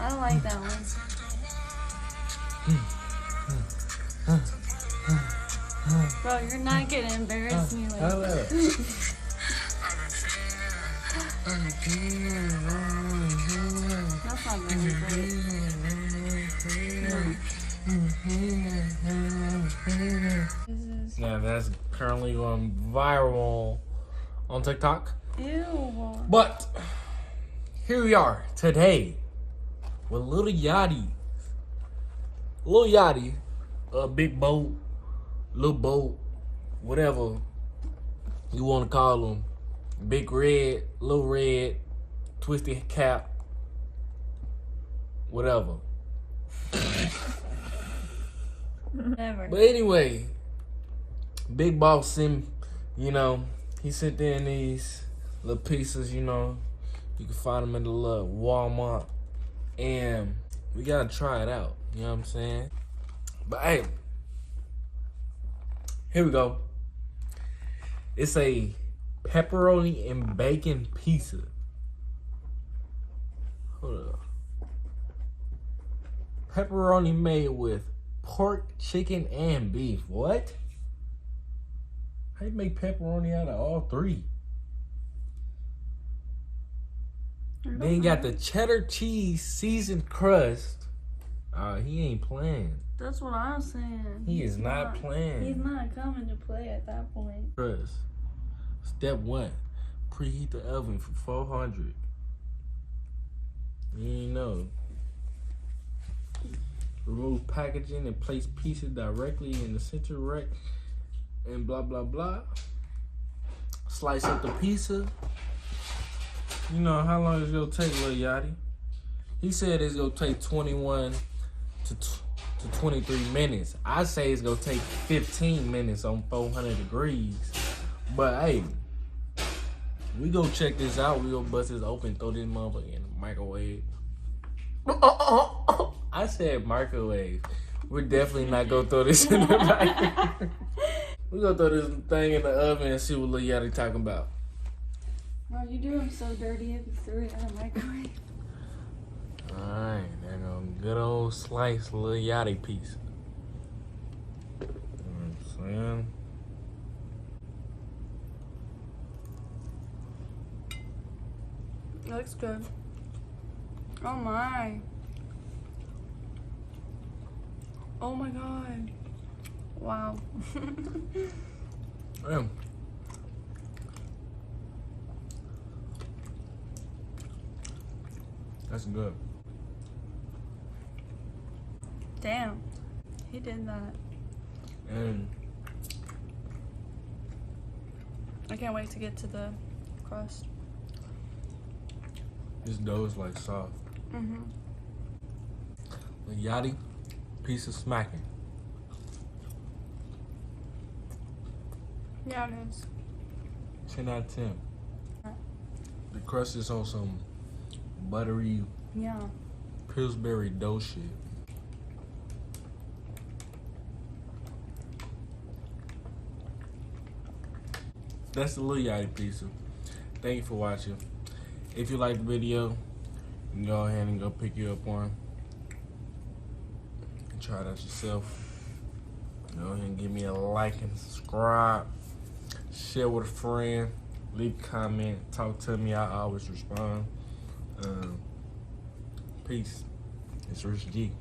I don't like that one. Bro, you're not gonna embarrass me like that. That's not very great. Yeah, that's currently going viral on TikTok. Ew. But here we are today with Lil Yachty. Lil Yachty, a big boat, little boat, whatever you want to call him. Big red, little red, twisted cap, whatever. Never. But anyway, Big Boss sent, he sent in these little pieces, you can find them in the little Walmart. And we gotta try it out, you know what I'm saying? But hey, here we go. It's a pepperoni and bacon pizza. Hold up. Pepperoni made with pork, chicken, and beef. What? How you make pepperoni out of all three? Then you got the cheddar cheese seasoned crust. He ain't playing. That's what I'm saying. He is not playing. He's not coming to play at that point. Crust. Step 1. Preheat the oven for 400. You ain't know. Remove packaging and place pieces directly in the center rack and blah, blah, blah. Slice up the pizza. You know how long it's gonna take, Lil Yachty? He said it's gonna take 21 to 23 minutes. I say it's gonna take 15 minutes on 400 degrees. But hey, we go check this out. We go bust this open, throw this motherfucker in the microwave. I said microwave. We're definitely not gonna throw this in the microwave. We're gonna throw this thing in the oven and see what Lil Yachty talking about. Bro, you do him so dirty if you threw it in a microwave. Alright, there go good old sliced Lil Yachty piece. You know what I'm saying? Looks good. Oh my. Oh my god. Wow. Damn. That's good. Damn. He did that. And I can't wait to get to the crust. this dough is like soft. Mm-hmm. Lil Yachty, piece of smacking. Yeah, it is. 10 out of 10. The crust is on some buttery Yeah. Pillsbury dough shit. That's the Lil Yachty pizza. Thank you for watching. If you like the video, you can go ahead and go pick you up one. And try it out yourself. Go ahead and give me a like and subscribe. Share with a friend. Leave a comment. Talk to me. I always respond. Peace. It's Rich G.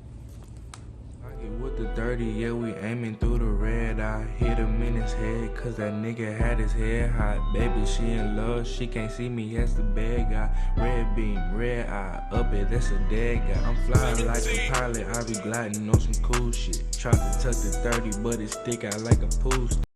With the 30, yeah, we aiming through the red. I hit him in his head, cause that nigga had his head hot. Baby, she in love, she can't see me, that's the bad guy. Red beam, red eye, up it, that's a dead guy. I'm flying like a pilot, I be gliding on some cool shit. Tried to tuck the 30, but it stick out like a pool stick.